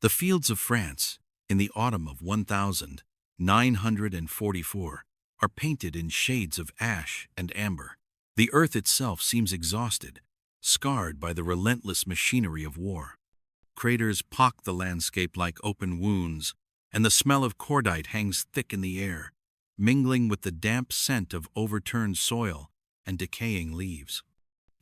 The fields of France, in the autumn of 1944, are painted in shades of ash and amber. The earth itself seems exhausted, scarred by the relentless machinery of war. Craters pock the landscape like open wounds, and the smell of cordite hangs thick in the air, mingling with the damp scent of overturned soil and decaying leaves.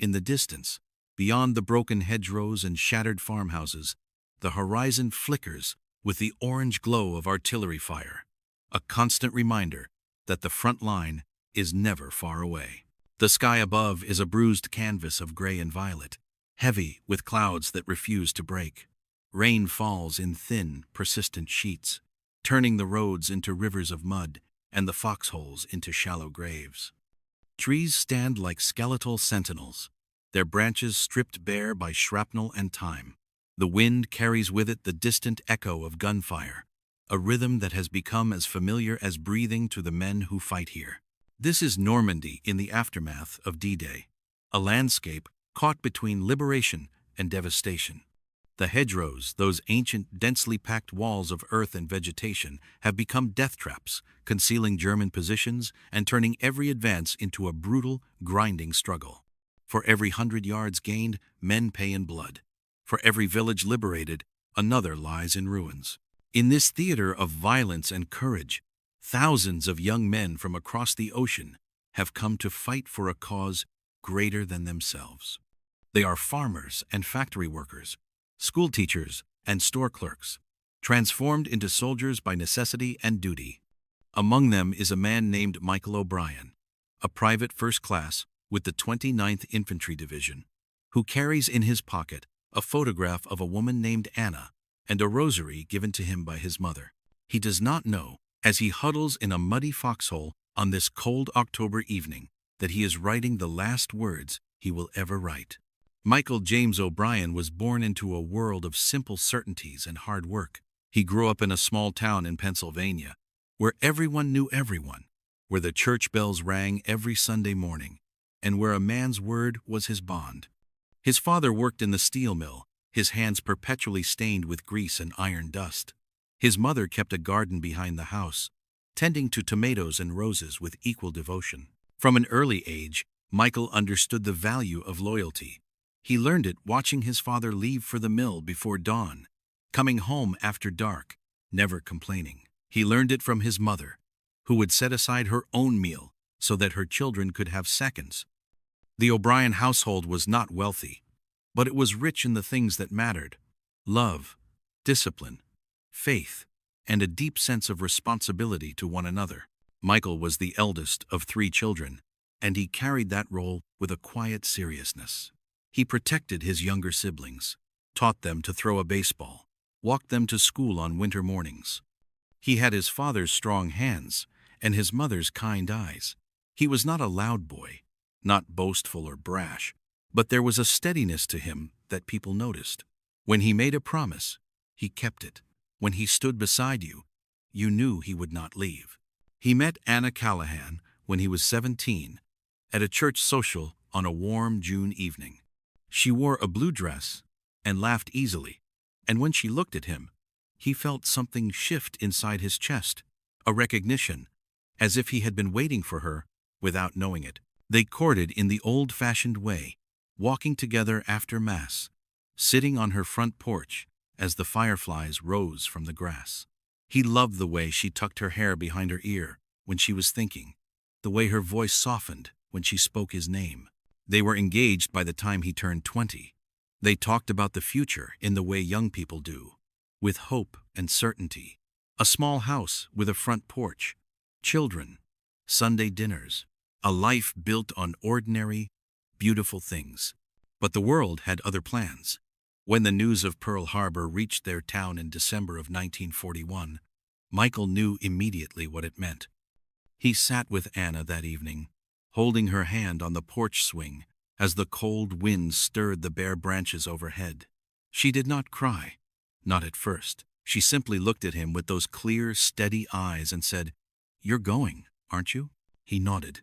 In the distance, beyond the broken hedgerows and shattered farmhouses, the horizon flickers with the orange glow of artillery fire, a constant reminder that the front line is never far away. The sky above is a bruised canvas of gray and violet, heavy with clouds that refuse to break. Rain falls in thin, persistent sheets, turning the roads into rivers of mud and the foxholes into shallow graves. Trees stand like skeletal sentinels, their branches stripped bare by shrapnel and time. The wind carries with it the distant echo of gunfire, a rhythm that has become as familiar as breathing to the men who fight here. This is Normandy in the aftermath of D-Day, a landscape caught between liberation and devastation. The hedgerows, those ancient, densely packed walls of earth and vegetation, have become death traps, concealing German positions and turning every advance into a brutal, grinding struggle. For every 100 yards gained, men pay in blood. For every village liberated, another lies in ruins. In this theater of violence and courage, thousands of young men from across the ocean have come to fight for a cause greater than themselves. They are farmers and factory workers, school teachers and store clerks, transformed into soldiers by necessity and duty. Among them is a man named Michael O'Brien, a private first class with the 29th Infantry Division, who carries in his pocket a photograph of a woman named Anna and a rosary given to him by his mother. He does not know, as he huddles in a muddy foxhole on this cold October evening, that he is writing the last words he will ever write. Michael James O'Brien was born into a world of simple certainties and hard work. He grew up in a small town in Pennsylvania, where everyone knew everyone, where the church bells rang every Sunday morning, and where a man's word was his bond. His father worked in the steel mill, his hands perpetually stained with grease and iron dust. His mother kept a garden behind the house, tending to tomatoes and roses with equal devotion. From an early age, Michael understood the value of loyalty. He learned it watching his father leave for the mill before dawn, coming home after dark, never complaining. He learned it from his mother, who would set aside her own meal so that her children could have seconds. The O'Brien household was not wealthy, but it was rich in the things that mattered: love, discipline, faith, and a deep sense of responsibility to one another. Michael was the eldest of 3 children, and he carried that role with a quiet seriousness. He protected his younger siblings, taught them to throw a baseball, walked them to school on winter mornings. He had his father's strong hands and his mother's kind eyes. He was not a loud boy, not boastful or brash, but there was a steadiness to him that people noticed. When he made a promise, he kept it. When he stood beside you, you knew he would not leave. He met Anna Callahan when he was 17 at a church social on a warm June evening. She wore a blue dress and laughed easily, and when she looked at him, he felt something shift inside his chest, a recognition, as if he had been waiting for her without knowing it. They courted in the old-fashioned way, walking together after Mass, sitting on her front porch as the fireflies rose from the grass. He loved the way she tucked her hair behind her ear when she was thinking, the way her voice softened when she spoke his name. They were engaged by the time he turned 20. They talked about the future in the way young people do, with hope and certainty. A small house with a front porch, children, Sunday dinners, a life built on ordinary, beautiful things. But the world had other plans. When the news of Pearl Harbor reached their town in December of 1941, Michael knew immediately what it meant. He sat with Anna that evening, holding her hand on the porch swing as the cold wind stirred the bare branches overhead. She did not cry, not at first. She simply looked at him with those clear, steady eyes and said, "You're going, aren't you?" He nodded.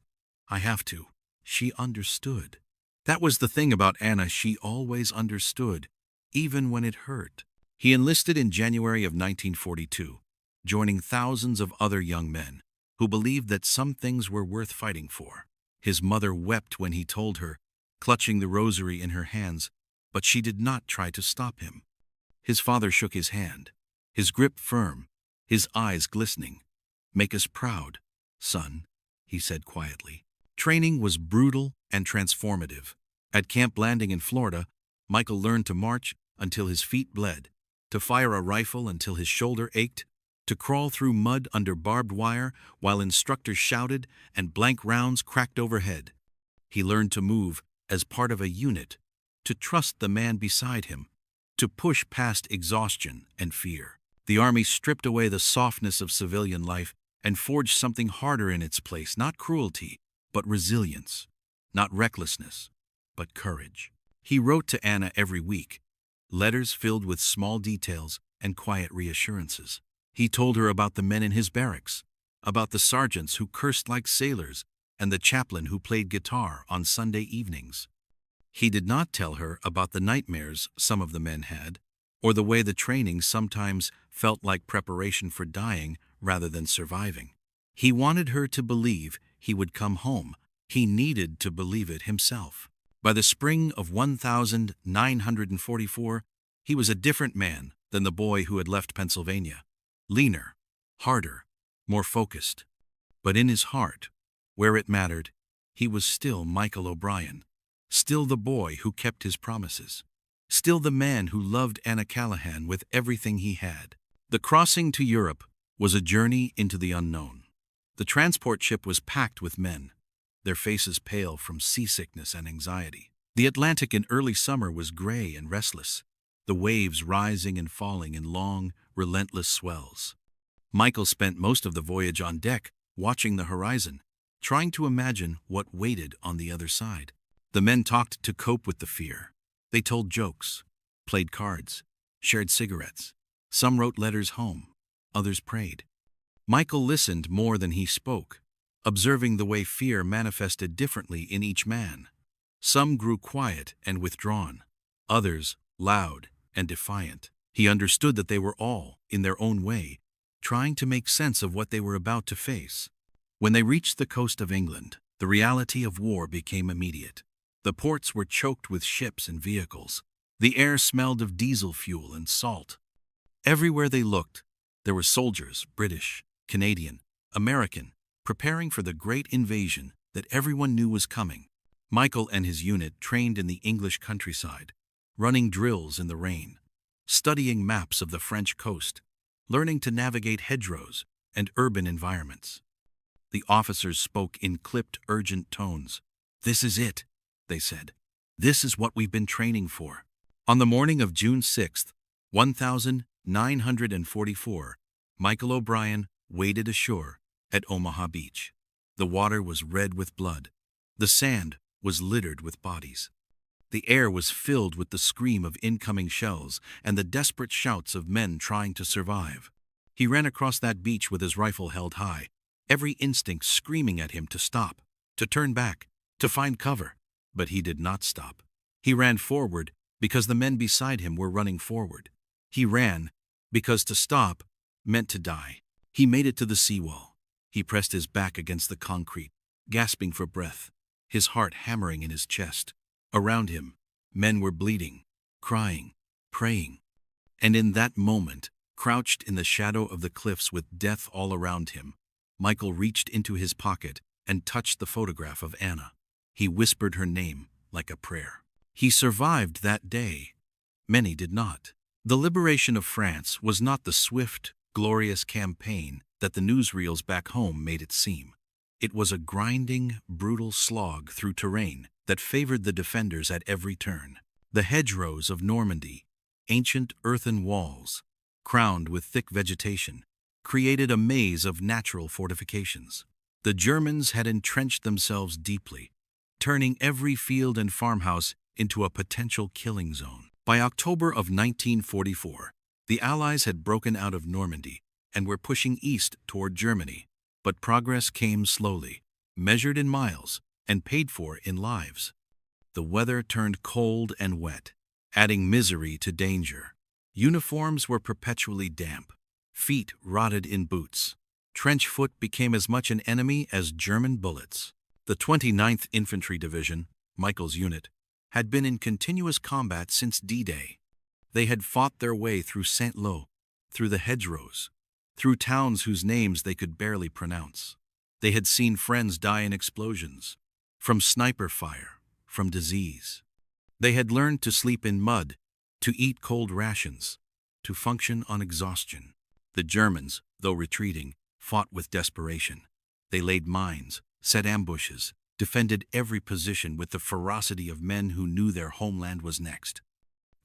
"I have to." She understood. That was the thing about Anna, she always understood, even when it hurt. He enlisted in January of 1942, joining thousands of other young men who believed that some things were worth fighting for. His mother wept when he told her, clutching the rosary in her hands, but she did not try to stop him. His father shook his hand, his grip firm, his eyes glistening. "Make us proud, son," he said quietly. Training was brutal and transformative. At Camp Landing in Florida, Michael learned to march until his feet bled, to fire a rifle until his shoulder ached, to crawl through mud under barbed wire while instructors shouted and blank rounds cracked overhead. He learned to move as part of a unit, to trust the man beside him, to push past exhaustion and fear. The Army stripped away the softness of civilian life and forged something harder in its place, not cruelty, but resilience, not recklessness, but courage. He wrote to Anna every week, letters filled with small details and quiet reassurances. He told her about the men in his barracks, about the sergeants who cursed like sailors and the chaplain who played guitar on Sunday evenings. He did not tell her about the nightmares some of the men had, or the way the training sometimes felt like preparation for dying rather than surviving. He wanted her to believe he would come home. He needed to believe it himself. By the spring of 1944, he was a different man than the boy who had left Pennsylvania. Leaner, harder, more focused. But in his heart, where it mattered, he was still Michael O'Brien. Still the boy who kept his promises. Still the man who loved Anna Callahan with everything he had. The crossing to Europe was a journey into the unknown. The transport ship was packed with men, their faces pale from seasickness and anxiety. The Atlantic in early summer was gray and restless, the waves rising and falling in long, relentless swells. Michael spent most of the voyage on deck, watching the horizon, trying to imagine what waited on the other side. The men talked to cope with the fear. They told jokes, played cards, shared cigarettes. Some wrote letters home, others prayed. Michael listened more than he spoke, observing the way fear manifested differently in each man. Some grew quiet and withdrawn, others loud and defiant. He understood that they were all, in their own way, trying to make sense of what they were about to face. When they reached the coast of England, the reality of war became immediate. The ports were choked with ships and vehicles. The air smelled of diesel fuel and salt. Everywhere they looked, there were soldiers, British, Canadian, American, preparing for the great invasion that everyone knew was coming. Michael and his unit trained in the English countryside, running drills in the rain, studying maps of the French coast, learning to navigate hedgerows and urban environments. The officers spoke in clipped, urgent tones. "This is it," they said. "This is what we've been training for." On the morning of June 6, 1944, Michael O'Brien waded ashore at Omaha Beach. The water was red with blood. The sand was littered with bodies. The air was filled with the scream of incoming shells and the desperate shouts of men trying to survive. He ran across that beach with his rifle held high, every instinct screaming at him to stop, to turn back, to find cover. But he did not stop. He ran forward because the men beside him were running forward. He ran because to stop meant to die. He made it to the seawall. He pressed his back against the concrete, gasping for breath, his heart hammering in his chest. Around him, men were bleeding, crying, praying. And in that moment, crouched in the shadow of the cliffs with death all around him, Michael reached into his pocket and touched the photograph of Anna. He whispered her name like a prayer. He survived that day. Many did not. The liberation of France was not the swift, glorious campaign that the newsreels back home made it seem. It was a grinding, brutal slog through terrain that favored the defenders at every turn. The hedgerows of Normandy, ancient earthen walls, crowned with thick vegetation, created a maze of natural fortifications. The Germans had entrenched themselves deeply, turning every field and farmhouse into a potential killing zone. By October of 1944, the Allies had broken out of Normandy and were pushing east toward Germany. But progress came slowly, measured in miles and paid for in lives. The weather turned cold and wet, adding misery to danger. Uniforms were perpetually damp. Feet rotted in boots. Trench foot became as much an enemy as German bullets. The 29th Infantry Division, Michael's unit, had been in continuous combat since D-Day. They had fought their way through Saint-Lô, through the hedgerows, through towns whose names they could barely pronounce. They had seen friends die in explosions, from sniper fire, from disease. They had learned to sleep in mud, to eat cold rations, to function on exhaustion. The Germans, though retreating, fought with desperation. They laid mines, set ambushes, defended every position with the ferocity of men who knew their homeland was next.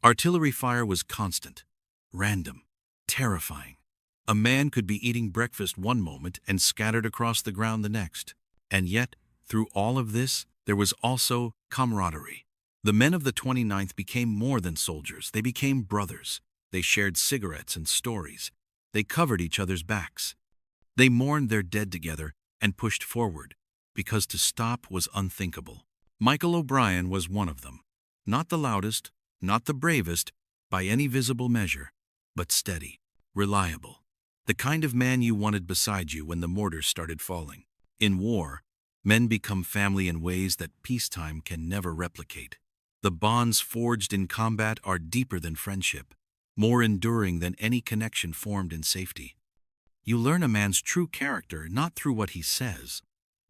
Artillery fire was constant, random, terrifying. A man could be eating breakfast one moment and scattered across the ground the next. And yet, through all of this, there was also camaraderie. The men of the 29th became more than soldiers. They became brothers. They shared cigarettes and stories. They covered each other's backs. They mourned their dead together and pushed forward, because to stop was unthinkable. Michael O'Brien was one of them. Not the loudest, not the bravest, by any visible measure, but steady, reliable. The kind of man you wanted beside you when the mortars started falling. In war, men become family in ways that peacetime can never replicate. The bonds forged in combat are deeper than friendship, more enduring than any connection formed in safety. You learn a man's true character not through what he says,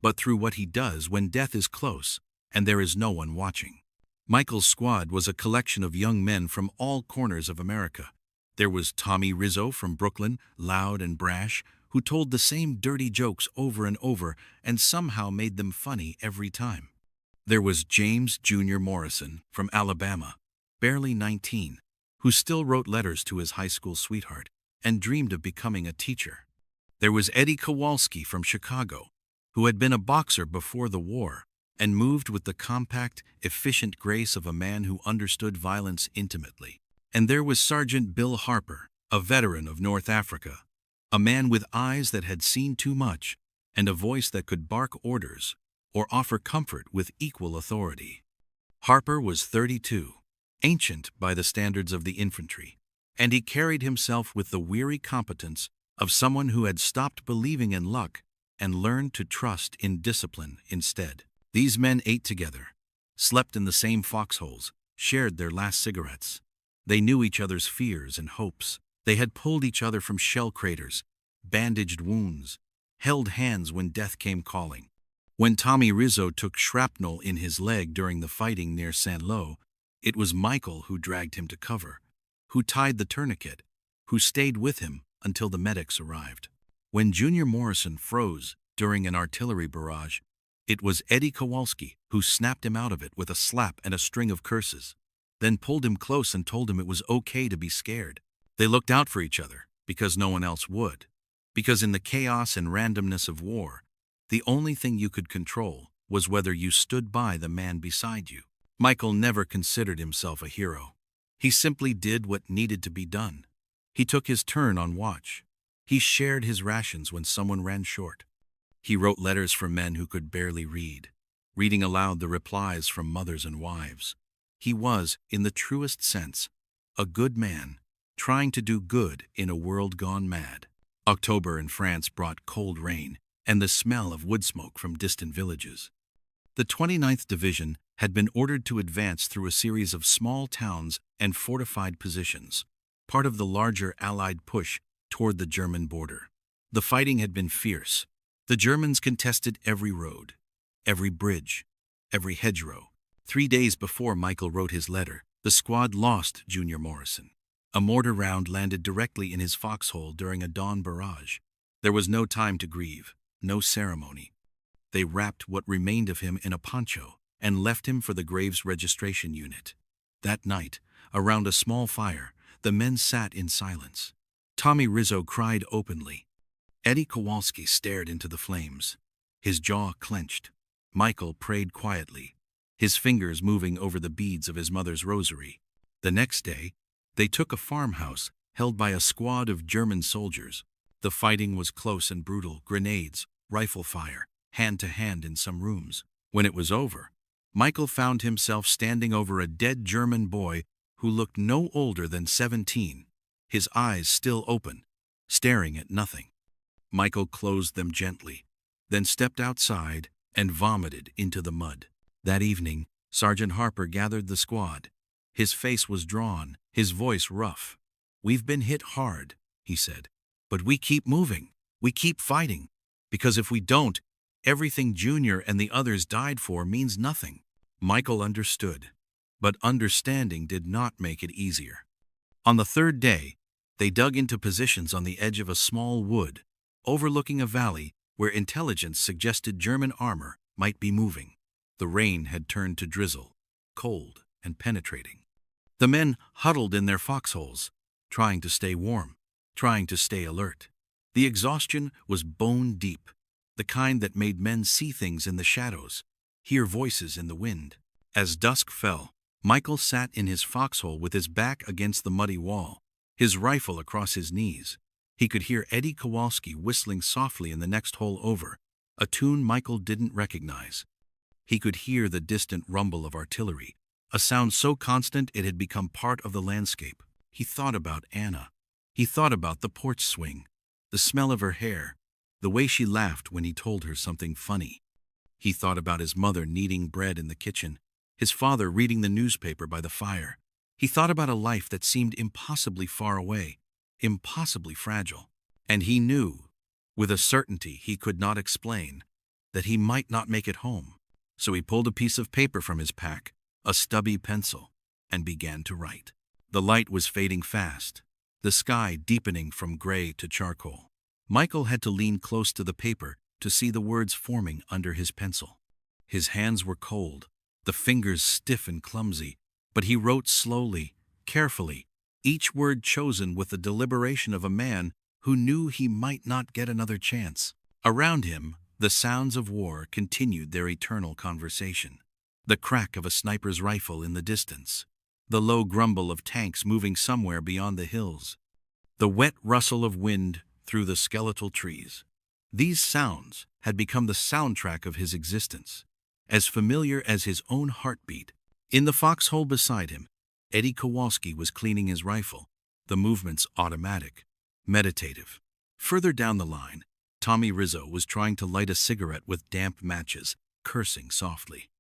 but through what he does when death is close and there is no one watching. Michael's squad was a collection of young men from all corners of America. There was Tommy Rizzo from Brooklyn, loud and brash, who told the same dirty jokes over and over and somehow made them funny every time. There was James Jr. Morrison from Alabama, barely 19, who still wrote letters to his high school sweetheart and dreamed of becoming a teacher. There was Eddie Kowalski from Chicago, who had been a boxer before the war and moved with the compact, efficient grace of a man who understood violence intimately. And there was Sergeant Bill Harper, a veteran of North Africa, a man with eyes that had seen too much and a voice that could bark orders or offer comfort with equal authority. Harper was 32, ancient by the standards of the infantry, and he carried himself with the weary competence of someone who had stopped believing in luck and learned to trust in discipline instead. These men ate together, slept in the same foxholes, shared their last cigarettes. They knew each other's fears and hopes. They had pulled each other from shell craters, bandaged wounds, held hands when death came calling. When Tommy Rizzo took shrapnel in his leg during the fighting near Saint-Lô, it was Michael who dragged him to cover, who tied the tourniquet, who stayed with him until the medics arrived. When Junior Morrison froze during an artillery barrage, it was Eddie Kowalski who snapped him out of it with a slap and a string of curses, then pulled him close and told him it was okay to be scared. They looked out for each other because no one else would. Because in the chaos and randomness of war, the only thing you could control was whether you stood by the man beside you. Michael never considered himself a hero. He simply did what needed to be done. He took his turn on watch. He shared his rations when someone ran short. He wrote letters for men who could barely read, reading aloud the replies from mothers and wives. He was, in the truest sense, a good man, trying to do good in a world gone mad. October in France brought cold rain and the smell of wood smoke from distant villages. The 29th Division had been ordered to advance through a series of small towns and fortified positions, part of the larger Allied push toward the German border. The fighting had been fierce. The Germans contested every road, every bridge, every hedgerow. 3 days before Michael wrote his letter, the squad lost Junior Morrison. A mortar round landed directly in his foxhole during a dawn barrage. There was no time to grieve, no ceremony. They wrapped what remained of him in a poncho and left him for the Graves registration unit. That night, around a small fire, the men sat in silence. Tommy Rizzo cried openly. Eddie Kowalski stared into the flames, his jaw clenched. Michael prayed quietly, his fingers moving over the beads of his mother's rosary. The next day, they took a farmhouse held by a squad of German soldiers. The fighting was close and brutal, grenades, rifle fire, hand-to-hand in some rooms. When it was over, Michael found himself standing over a dead German boy who looked no older than 17. his eyes still open, staring at nothing. Michael closed them gently, then stepped outside and vomited into the mud. That evening, Sergeant Harper gathered the squad. His face was drawn, his voice rough. "We've been hit hard," he said, "but we keep moving. We keep fighting. Because if we don't, everything Junior and the others died for means nothing." Michael understood, but understanding did not make it easier. On the third day, they dug into positions on the edge of a small wood, overlooking a valley where intelligence suggested German armor might be moving. The rain had turned to drizzle, cold and penetrating. The men huddled in their foxholes, trying to stay warm, trying to stay alert. The exhaustion was bone deep, the kind that made men see things in the shadows, hear voices in the wind. As dusk fell, Michael sat in his foxhole with his back against the muddy wall, his rifle across his knees. He could hear Eddie Kowalski whistling softly in the next hole over, a tune Michael didn't recognize. He could hear the distant rumble of artillery, a sound so constant it had become part of the landscape. He thought about Anna. He thought about the porch swing, the smell of her hair, the way she laughed when he told her something funny. He thought about his mother kneading bread in the kitchen, his father reading the newspaper by the fire. He thought about a life that seemed impossibly far away, impossibly fragile. And he knew, with a certainty he could not explain, that he might not make it home. So he pulled a piece of paper from his pack, a stubby pencil, and began to write. The light was fading fast, the sky deepening from gray to charcoal. Michael had to lean close to the paper to see the words forming under his pencil. His hands were cold, the fingers stiff and clumsy, but he wrote slowly, carefully, each word chosen with the deliberation of a man who knew he might not get another chance. Around him, the sounds of war continued their eternal conversation. The crack of a sniper's rifle in the distance, the low grumble of tanks moving somewhere beyond the hills, the wet rustle of wind through the skeletal trees. These sounds had become the soundtrack of his existence, as familiar as his own heartbeat. In the foxhole beside him, Eddie Kowalski was cleaning his rifle, the movements automatic, meditative. Further down the line, Tommy Rizzo was trying to light a cigarette with damp matches, cursing softly.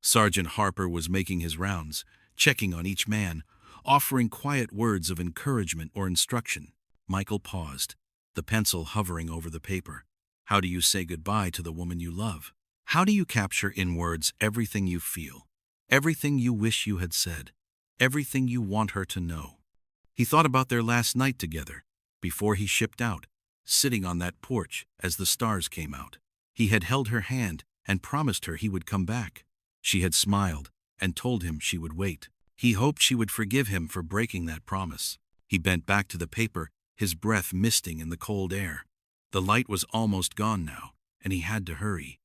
Sergeant Harper was making his rounds, checking on each man, offering quiet words of encouragement or instruction. Michael paused, the pencil hovering over the paper. How do you say goodbye to the woman you love? How do you capture in words everything you feel, everything you wish you had said, everything you want her to know? He thought about their last night together, before he shipped out, sitting on that porch as the stars came out. He had held her hand and promised her he would come back. She had smiled and told him she would wait. He hoped she would forgive him for breaking that promise. He bent back to the paper, his breath misting in the cold air. The light was almost gone now, and he had to hurry.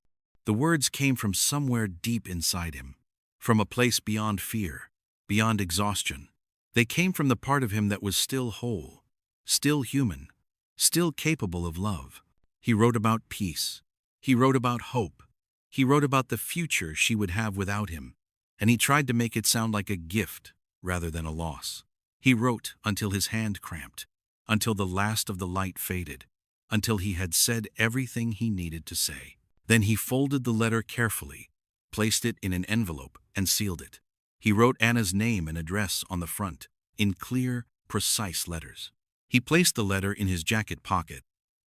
The words came from somewhere deep inside him, from a place beyond fear, beyond exhaustion. They came from the part of him that was still whole, still human, still capable of love. He wrote about peace. He wrote about hope. He wrote about the future she would have without him, and he tried to make it sound like a gift rather than a loss. He wrote until his hand cramped, until the last of the light faded, until he had said everything he needed to say. Then he folded the letter carefully, placed it in an envelope, and sealed it. He wrote Anna's name and address on the front, in clear, precise letters. He placed the letter in his jacket pocket,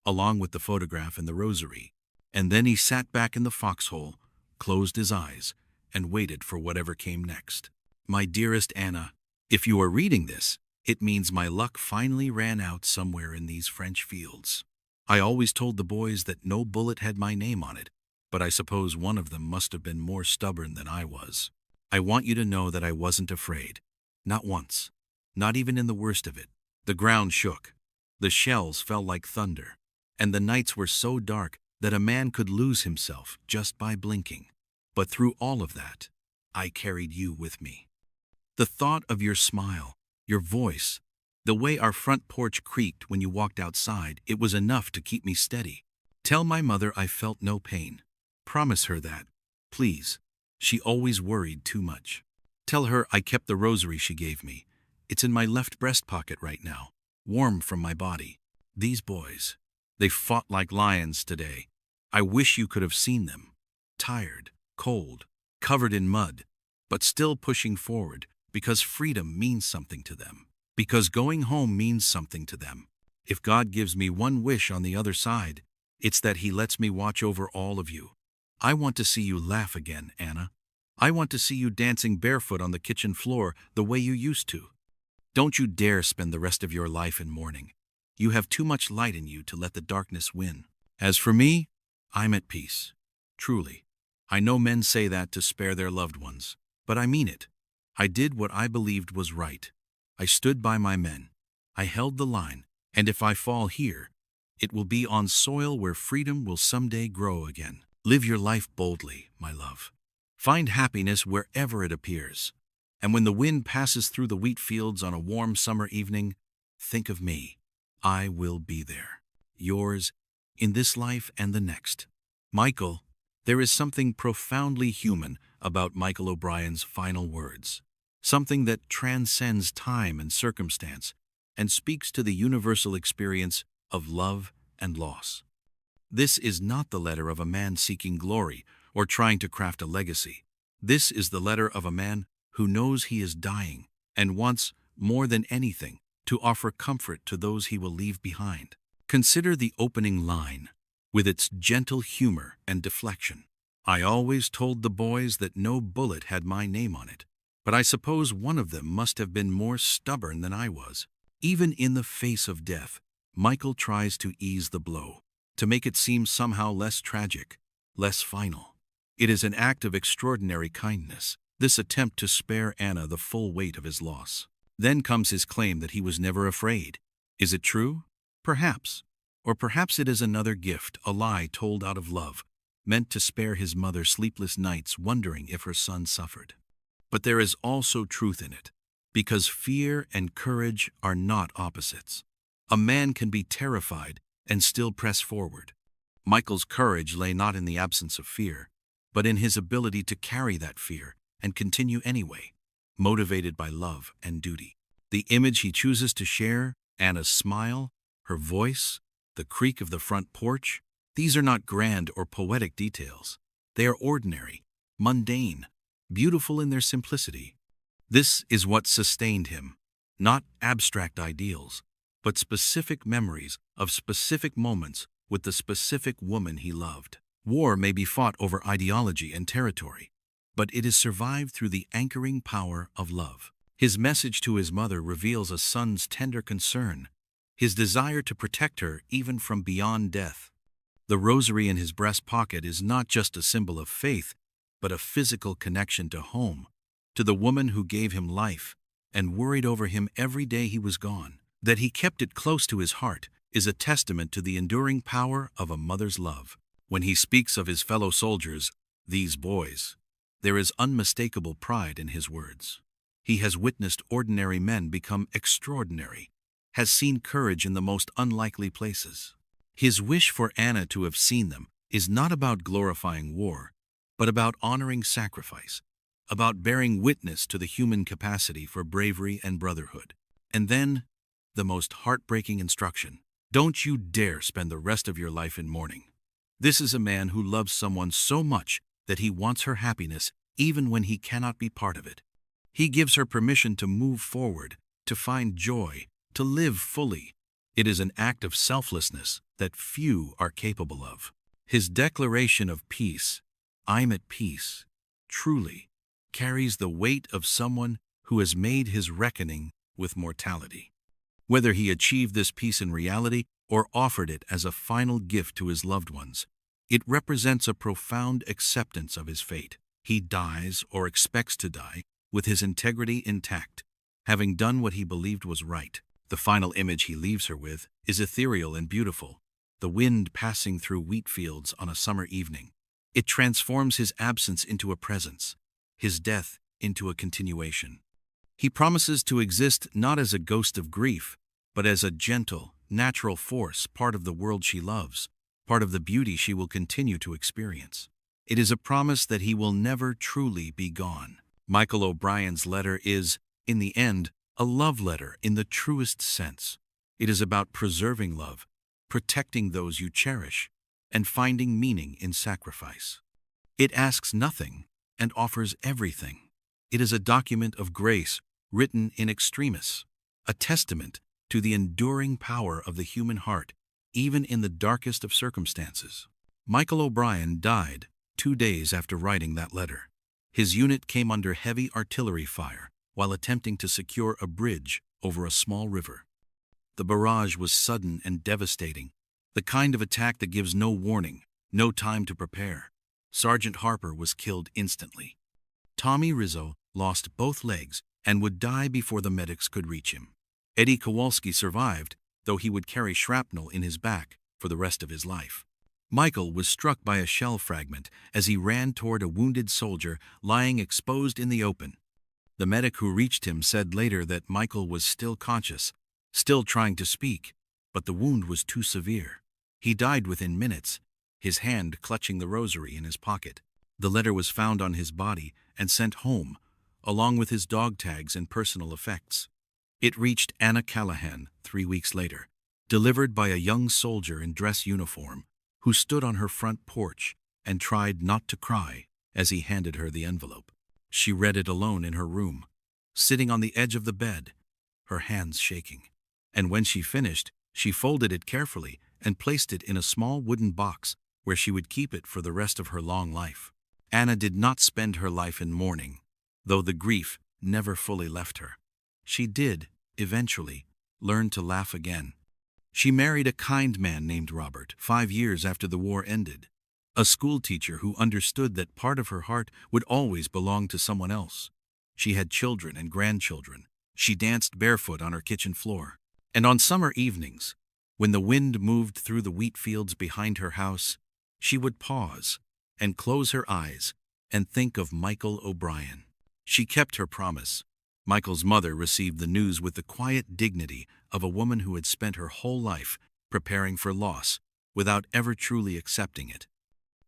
along with the photograph and the rosary, and then he sat back in the foxhole, closed his eyes, and waited for whatever came next. My dearest Anna, if you are reading this, it means my luck finally ran out somewhere in these French fields. I always told the boys that no bullet had my name on it, but I suppose one of them must have been more stubborn than I was. I want you to know that I wasn't afraid. Not once. Not even in the worst of it. The ground shook. The shells fell like thunder. And the nights were so dark that a man could lose himself just by blinking. But through all of that, I carried you with me. The thought of your smile, your voice, the way our front porch creaked when you walked outside, it was enough to keep me steady. Tell my mother I felt no pain. Promise her that, please. She always worried too much. Tell her I kept the rosary she gave me. It's in my left breast pocket right now. warm from my body. These boys, they fought like lions today. I wish you could have seen them. Tired, cold, covered in mud, but still pushing forward because freedom means something to them. Because going home means something to them. If God gives me one wish on the other side, it's that He lets me watch over all of you. I want to see you laugh again, Anna. I want to see you dancing barefoot on the kitchen floor the way you used to. Don't you dare spend the rest of your life in mourning. You have too much light in you to let the darkness win. As for me, I'm at peace. Truly. I know men say that to spare their loved ones, but I mean it. I did what I believed was right. I stood by my men. I held the line, and if I fall here, it will be on soil where freedom will someday grow again. Live your life boldly, my love. Find happiness wherever it appears. And when the wind passes through the wheat fields on a warm summer evening, think of me. I will be there. Yours, in this life and the next. Michael. There is something profoundly human about Michael O'Brien's final words. Something that transcends time and circumstance and speaks to the universal experience of love and loss. This is not the letter of a man seeking glory or trying to craft a legacy. This is the letter of a man who knows he is dying and wants, more than anything, to offer comfort to those he will leave behind. Consider the opening line, with its gentle humor and deflection. I always told the boys that no bullet had my name on it, but I suppose one of them must have been more stubborn than I was. Even in the face of death, Michael tries to ease the blow, to make it seem somehow less tragic, less final. It is an act of extraordinary kindness, this attempt to spare Anna the full weight of his loss. Then comes his claim that he was never afraid. Is it true? Perhaps. Or perhaps it is another gift, a lie told out of love, meant to spare his mother sleepless nights wondering if her son suffered. But there is also truth in it, because fear and courage are not opposites. A man can be terrified and still press forward. Michael's courage lay not in the absence of fear, but in his ability to carry that fear and continue anyway, motivated by love and duty. The image he chooses to share, Anna's smile, her voice, the creak of the front porch, these are not grand or poetic details. They are ordinary, mundane, beautiful in their simplicity. This is what sustained him, not abstract ideals, but specific memories of specific moments with the specific woman he loved. War may be fought over ideology and territory, but it is survived through the anchoring power of love. His message to his mother reveals a son's tender concern, his desire to protect her even from beyond death. The rosary in his breast pocket is not just a symbol of faith, but a physical connection to home, to the woman who gave him life and worried over him every day he was gone. That he kept it close to his heart is a testament to the enduring power of a mother's love. When he speaks of his fellow soldiers, these boys, there is unmistakable pride in his words. He has witnessed ordinary men become extraordinary, has seen courage in the most unlikely places. His wish for Anna to have seen them is not about glorifying war, but about honoring sacrifice, about bearing witness to the human capacity for bravery and brotherhood. And then, the most heartbreaking instruction: don't you dare spend the rest of your life in mourning. This is a man who loves someone so much that he wants her happiness even when he cannot be part of it. He gives her permission to move forward, to find joy, to live fully. It is an act of selflessness that few are capable of. His declaration of peace, "I'm at peace," truly carries the weight of someone who has made his reckoning with mortality. Whether he achieved this peace in reality or offered it as a final gift to his loved ones, it represents a profound acceptance of his fate. He dies, or expects to die, with his integrity intact, having done what he believed was right. The final image he leaves her with is ethereal and beautiful, the wind passing through wheat fields on a summer evening. It transforms his absence into a presence, his death into a continuation. He promises to exist not as a ghost of grief, but as a gentle, natural force, part of the world she loves, part of the beauty she will continue to experience. It is a promise that he will never truly be gone. Michael O'Brien's letter is, in the end, a love letter in the truest sense. It is about preserving love, protecting those you cherish, and finding meaning in sacrifice. It asks nothing and offers everything. It is a document of grace written in extremis, a testament to the enduring power of the human heart, even in the darkest of circumstances. Michael O'Brien died 2 days after writing that letter. His unit came under heavy artillery fire while attempting to secure a bridge over a small river. The barrage was sudden and devastating, the kind of attack that gives no warning, no time to prepare. Sergeant Harper was killed instantly. Tommy Rizzo lost both legs and would die before the medics could reach him. Eddie Kowalski survived, though he would carry shrapnel in his back for the rest of his life. Michael was struck by a shell fragment as he ran toward a wounded soldier lying exposed in the open. The medic who reached him said later that Michael was still conscious, still trying to speak, but the wound was too severe. He died within minutes, his hand clutching the rosary in his pocket. The letter was found on his body and sent home, along with his dog tags and personal effects. It reached Anna Callahan 3 weeks later, delivered by a young soldier in dress uniform who stood on her front porch and tried not to cry as he handed her the envelope. She read it alone in her room, sitting on the edge of the bed, her hands shaking. And when she finished, she folded it carefully and placed it in a small wooden box where she would keep it for the rest of her long life. Anna did not spend her life in mourning, though the grief never fully left her. She did, eventually, learn to laugh again. She married a kind man named Robert 5 years after the war ended, a schoolteacher who understood that part of her heart would always belong to someone else. She had children and grandchildren. She danced barefoot on her kitchen floor. And on summer evenings, when the wind moved through the wheat fields behind her house, she would pause and close her eyes and think of Michael O'Brien. She kept her promise. Michael's mother received the news with the quiet dignity of a woman who had spent her whole life preparing for loss without ever truly accepting it.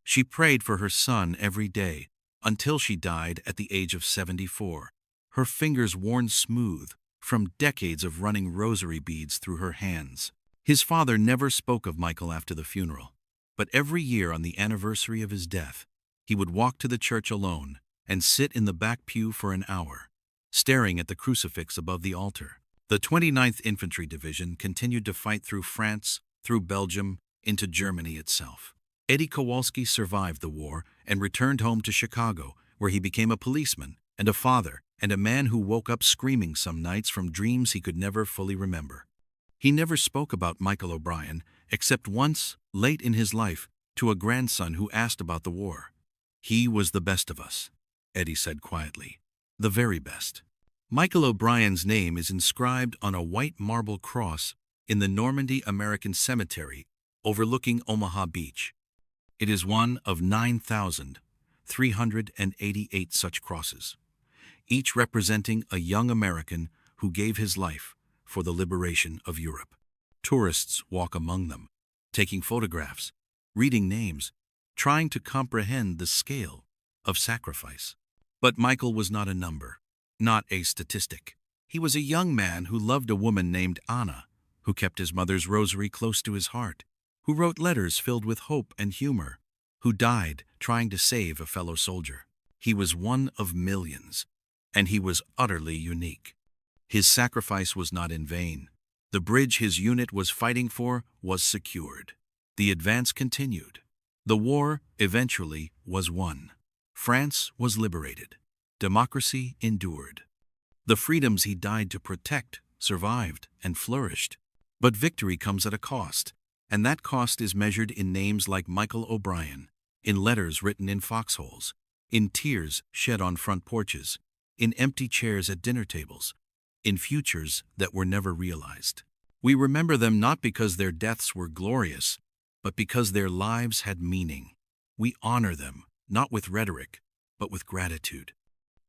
She prayed for her son every day until she died at the age of 74, her fingers worn smooth from decades of running rosary beads through her hands. His father never spoke of Michael after the funeral, but every year on the anniversary of his death, he would walk to the church alone and sit in the back pew for an hour, staring at the crucifix above the altar. The 29th Infantry Division continued to fight through France, through Belgium, into Germany itself. Eddie Kowalski survived the war and returned home to Chicago, where he became a policeman and a father and a man who woke up screaming some nights from dreams he could never fully remember. He never spoke about Michael O'Brien, except once, late in his life, to a grandson who asked about the war. "He was the best of us," Eddie said quietly. "The very best." Michael O'Brien's name is inscribed on a white marble cross in the Normandy American Cemetery overlooking Omaha Beach. It is one of 9,388 such crosses, each representing a young American who gave his life for the liberation of Europe. Tourists walk among them, taking photographs, reading names, trying to comprehend the scale of sacrifice. But Michael was not a number, not a statistic. He was a young man who loved a woman named Anna, who kept his mother's rosary close to his heart, who wrote letters filled with hope and humor, who died trying to save a fellow soldier. He was one of millions, and he was utterly unique. His sacrifice was not in vain. The bridge his unit was fighting for was secured. The advance continued. The war, eventually, was won. France was liberated. Democracy endured. The freedoms he died to protect survived and flourished. But victory comes at a cost, and that cost is measured in names like Michael O'Brien, in letters written in foxholes, in tears shed on front porches, in empty chairs at dinner tables, in futures that were never realized. We remember them not because their deaths were glorious, but because their lives had meaning. We honor them, not with rhetoric, but with gratitude.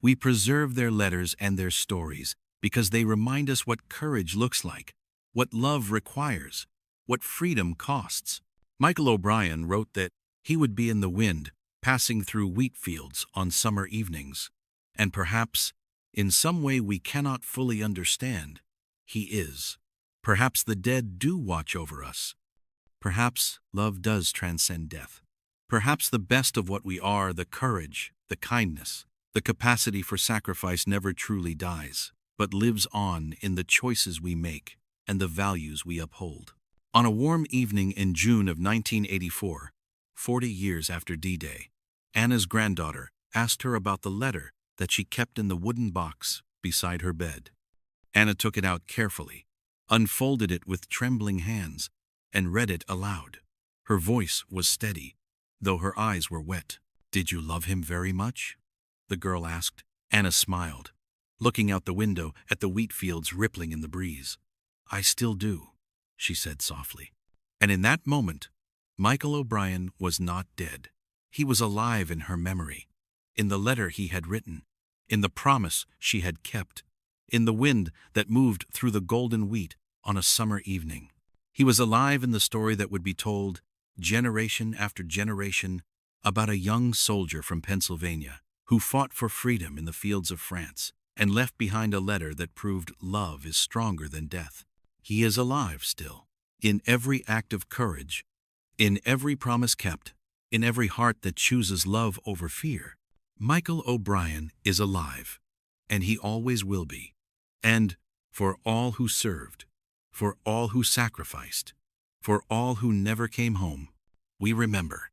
We preserve their letters and their stories because they remind us what courage looks like, what love requires, what freedom costs. Michael O'Brien wrote that he would be in the wind, passing through wheat fields on summer evenings, and perhaps, in some way we cannot fully understand, he is. Perhaps the dead do watch over us. Perhaps love does transcend death. Perhaps the best of what we are, the courage, the kindness, the capacity for sacrifice never truly dies, but lives on in the choices we make and the values we uphold. On a warm evening in June of 1984, 40 years after D-Day, Anna's granddaughter asked her about the letter that she kept in the wooden box beside her bed. Anna took it out carefully, unfolded it with trembling hands, and read it aloud. Her voice was steady, though her eyes were wet. "Did you love him very much?" the girl asked. Anna smiled, looking out the window at the wheat fields rippling in the breeze. "I still do," she said softly. And in that moment, Michael O'Brien was not dead. He was alive in her memory, in the letter he had written, in the promise she had kept, in the wind that moved through the golden wheat on a summer evening. He was alive in the story that would be told, generation after generation, about a young soldier from Pennsylvania who fought for freedom in the fields of France and left behind a letter that proved love is stronger than death. He is alive still, in every act of courage, in every promise kept, in every heart that chooses love over fear. Michael O'Brien is alive, and he always will be. And for all who served, for all who sacrificed, for all who never came home, we remember.